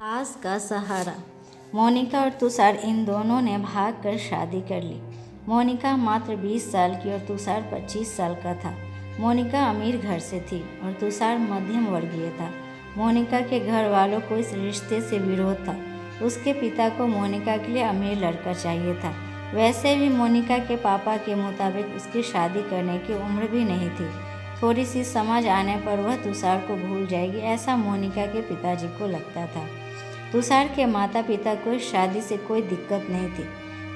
सास का सहारा। मोनिका और तुषार इन दोनों ने भागकर शादी कर ली। मोनिका मात्र 20 साल की और तुषार 25 साल का था। मोनिका अमीर घर से थी और तुषार मध्यम वर्गीय था। मोनिका के घर वालों को इस रिश्ते से विरोध था। उसके पिता को मोनिका के लिए अमीर लड़का चाहिए था। वैसे भी मोनिका के पापा के मुताबिक उसकी शादी करने की उम्र भी नहीं थी। थोड़ी सी समझ आने पर वह तुषार को भूल जाएगी, ऐसा मोनिका के पिताजी को लगता था। तुषार के माता पिता को इस शादी से कोई दिक्कत नहीं थी।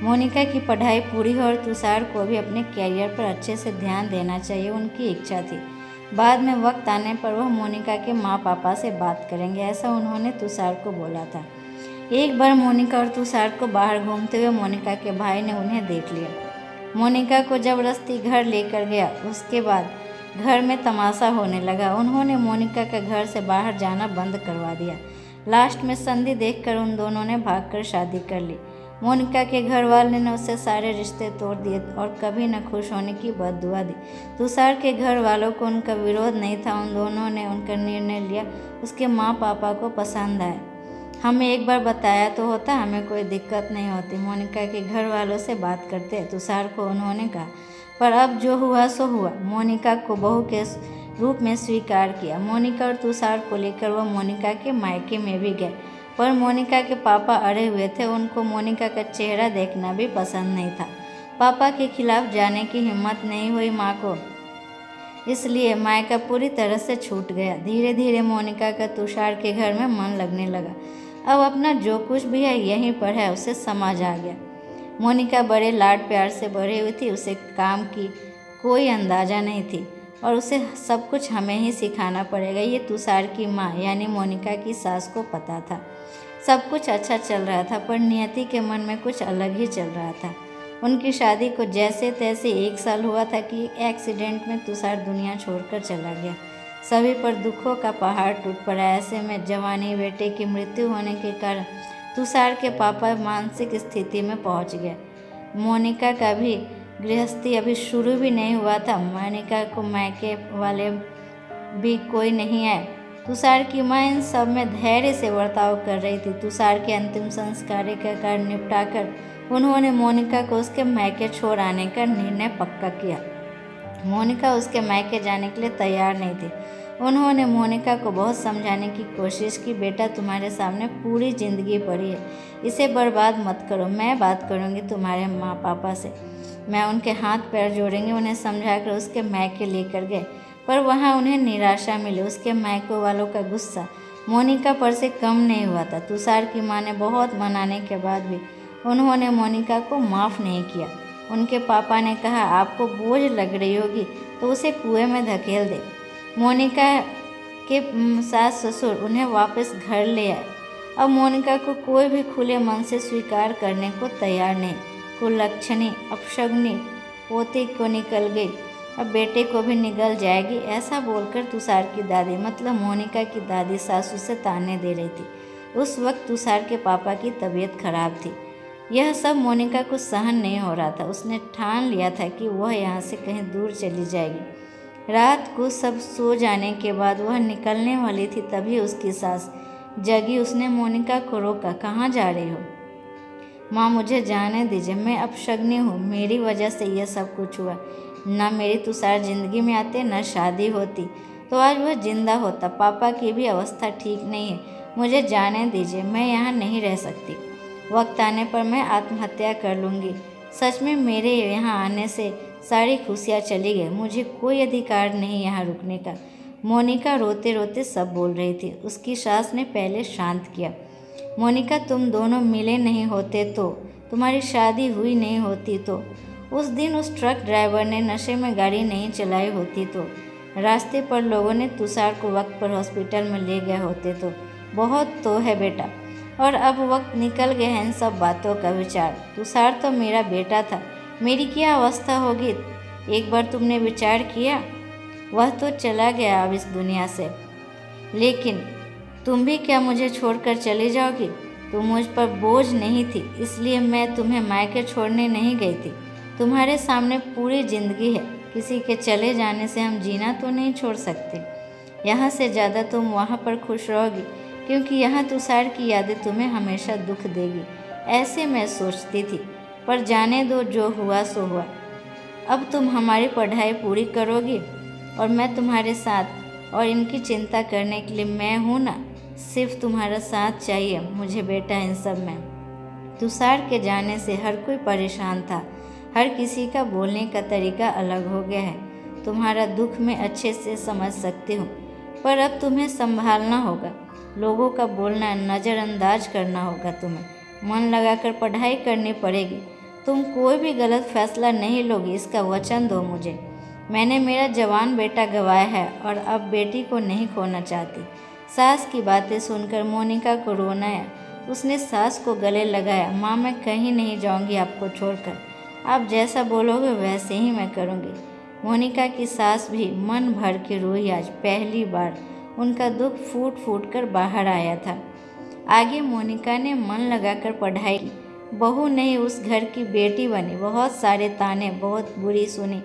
मोनिका की पढ़ाई पूरी हो और तुषार को भी अपने कैरियर पर अच्छे से ध्यान देना चाहिए, उनकी इच्छा थी। बाद में वक्त आने पर वह मोनिका के माँ पापा से बात करेंगे, ऐसा उन्होंने तुषार को बोला था। एक बार मोनिका और तुषार को बाहर घूमते हुए मोनिका के भाई ने उन्हें देख लिया। मोनिका को जबरदस्ती घर लेकर गया। उसके बाद घर में तमाशा होने लगा। उन्होंने मोनिका के घर से बाहर जाना बंद करवा दिया। लास्ट में संधि देखकर उन दोनों ने भागकर शादी कर ली। मोनिका के घर वाले ने उससे सारे रिश्ते तोड़ दिए और कभी न खुश होने की बद्दुआ दी। तुषार के घर वालों को उनका विरोध नहीं था। उन दोनों ने उनका निर्णय लिया। उसके माँ पापा को पसंद आया। हमें एक बार बताया तो होता, हमें कोई दिक्कत नहीं होती। मोनिका के घर वालों से बात करते तुषार को उन्होंने कहा। पर अब जो हुआ सो हुआ। मोनिका को बहू के रूप में स्वीकार किया। मोनिका और तुषार को लेकर वह मोनिका के मायके में भी गए, पर मोनिका के पापा अड़े हुए थे। उनको मोनिका का चेहरा देखना भी पसंद नहीं था। पापा के खिलाफ जाने की हिम्मत नहीं हुई माँ को, इसलिए मायका पूरी तरह से छूट गया। धीरे धीरे मोनिका का तुषार के घर में मन लगने लगा। अब अपना जो कुछ भी है यहीं पर है, उसे समझ आ गया। मोनिका बड़े लाड प्यार से भरी हुई थी। उसे काम की कोई अंदाज़ा नहीं थी और उसे सब कुछ हमें ही सिखाना पड़ेगा, ये तुषार की माँ यानी मोनिका की सास को पता था। सब कुछ अच्छा चल रहा था, पर नियति के मन में कुछ अलग ही चल रहा था। उनकी शादी को जैसे तैसे 1 साल हुआ था कि एक एक्सीडेंट में तुषार दुनिया छोड़कर चला गया। सभी पर दुखों का पहाड़ टूट पड़ा। ऐसे में जवानी बेटे की मृत्यु होने के कारण तुषार के पापा मानसिक स्थिति में पहुंच गए। मोनिका का भी गृहस्थी अभी शुरू भी नहीं हुआ था। मोनिका को मायके वाले भी कोई नहीं आए। तुषार की माँ इन सब में धैर्य से बर्ताव कर रही थी। तुषार के अंतिम संस्कार का कार्य निपटाकर उन्होंने मोनिका को उसके मायके छोड़ आने का निर्णय पक्का किया। मोनिका उसके मायके जाने के लिए तैयार नहीं थी। उन्होंने मोनिका को बहुत समझाने की कोशिश की, बेटा तुम्हारे सामने पूरी ज़िंदगी पड़ी है, इसे बर्बाद मत करो। मैं बात करूँगी तुम्हारे माँ पापा से, मैं उनके हाथ पैर जोड़ेंगे। उन्हें समझाकर उसके मायके लेकर गए, पर वहाँ उन्हें निराशा मिली। उसके मायके वालों का गुस्सा मोनिका पर से कम नहीं हुआ था। तुषार की माँ ने बहुत मनाने के बाद भी उन्होंने मोनिका को माफ़ नहीं किया। उनके पापा ने कहा, आपको बोझ लग रही होगी तो उसे कुएं में धकेल दे। मोनिका के सास ससुर उन्हें वापस घर ले आए। अब मोनिका को कोई भी खुले मन से स्वीकार करने को तैयार नहीं। कुलक्षणी अपशगुनी पोते को निकल गई, अब बेटे को भी निकल जाएगी, ऐसा बोलकर तुषार की दादी मतलब मोनिका की दादी सासू से ताने दे रही थी। उस वक्त तुषार के पापा की तबीयत खराब थी। यह सब मोनिका को सहन नहीं हो रहा था। उसने ठान लिया था कि वह यहाँ से कहीं दूर चली जाएगी। रात को सब सो जाने के बाद वह निकलने वाली थी, तभी उसकी सास जगी। उसने मोनिका को रोका, कहाँ जा रही हो? माँ मुझे जाने दीजिए, मैं अपशगनी हूँ, मेरी वजह से यह सब कुछ हुआ। न मेरी तुषार ज़िंदगी में आते, न शादी होती तो आज वह जिंदा होता। पापा की भी अवस्था ठीक नहीं है, मुझे जाने दीजिए, मैं यहाँ नहीं रह सकती। वक्त आने पर मैं आत्महत्या कर लूँगी। सच में मेरे यहाँ आने से सारी खुशियाँ चली गई, मुझे कोई अधिकार नहीं यहाँ रुकने का। मोनिका रोते रोते सब बोल रही थी। उसकी सास ने पहले शांत किया। मोनिका तुम दोनों मिले नहीं होते तो, तुम्हारी शादी हुई नहीं होती तो, उस दिन उस ट्रक ड्राइवर ने नशे में गाड़ी नहीं चलाई होती तो, रास्ते पर लोगों ने तुषार को वक्त पर हॉस्पिटल में ले गए होते तो, बहुत तो है बेटा। और अब वक्त निकल गया है इन सब बातों का विचार। तुषार तो मेरा बेटा था, मेरी क्या अवस्था होगी एक बार तुमने विचार किया? वह तो चला गया अब इस दुनिया से, लेकिन तुम भी क्या मुझे छोड़कर चली जाओगी? तुम मुझ पर बोझ नहीं थी, इसलिए मैं तुम्हें मायके छोड़ने नहीं गई थी। तुम्हारे सामने पूरी ज़िंदगी है, किसी के चले जाने से हम जीना तो नहीं छोड़ सकते। यहाँ से ज़्यादा तुम वहाँ पर खुश रहोगी, क्योंकि यहाँ तुषार की यादें तुम्हें हमेशा दुख देगी, ऐसे मैं सोचती थी। पर जाने दो, जो हुआ सो हुआ। अब तुम हमारी पढ़ाई पूरी करोगी और मैं तुम्हारे साथ, और इनकी चिंता करने के लिए मैं हूँ ना। सिर्फ तुम्हारा साथ चाहिए मुझे बेटा इन सब में। तुषार के जाने से हर कोई परेशान था। हर किसी का बोलने का तरीका अलग हो गया है। तुम्हारा दुख मैं अच्छे से समझ सकती हूँ, पर अब तुम्हें संभालना होगा। लोगों का बोलना नज़रअंदाज करना होगा। तुम्हें मन लगाकर पढ़ाई करनी पड़ेगी। तुम कोई भी गलत फैसला नहीं लोगी, इसका वचन दो मुझे। मैंने मेरा जवान बेटा गंवाया है और अब बेटी को नहीं खोना चाहती। सास की बातें सुनकर मोनिका को रोना आया। उसने सास को गले लगाया। माँ, मैं कहीं नहीं जाऊंगी आपको छोड़कर। आप जैसा बोलोगे वैसे ही मैं करूंगी। मोनिका की सास भी मन भर के रोई। आज पहली बार उनका दुख फूट फूट कर बाहर आया था। आगे मोनिका ने मन लगाकर पढ़ाई की। बहू नहीं, उस घर की बेटी बनी। बहुत सारे ताने, बहुत बुरी सुनी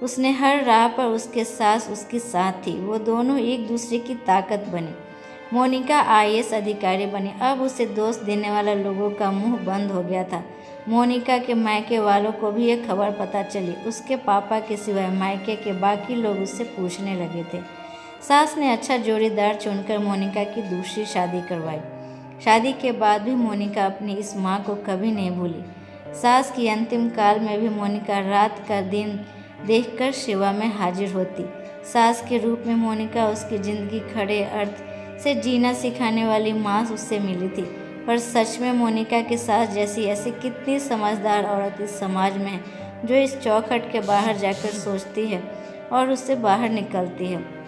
उसने। हर राह पर उसके सास उसकी साथ थी। वो दोनों एक दूसरे की ताकत बनी। मोनिका आईएएस अधिकारी बनी। अब उसे दोष देने वाला लोगों का मुंह बंद हो गया था। मोनिका के मायके वालों को भी ये खबर पता चली। उसके पापा के सिवाय मायके के बाकी लोग उससे पूछने लगे थे। सास ने अच्छा जोड़ीदार चुनकर मोनिका की दूसरी शादी करवाई। शादी के बाद भी मोनिका अपनी इस माँ को कभी नहीं भूली। सास की अंतिम काल में भी मोनिका रात का दिन देखकर सेवा में हाजिर होती। सास के रूप में मोनिका उसकी ज़िंदगी खड़े अर्थ से जीना सिखाने वाली माँ उससे मिली थी। पर सच में मोनिका की सास जैसी ऐसी कितनी समझदार औरत इस समाज में है, जो इस चौखट के बाहर जाकर सोचती है और उससे बाहर निकलती है।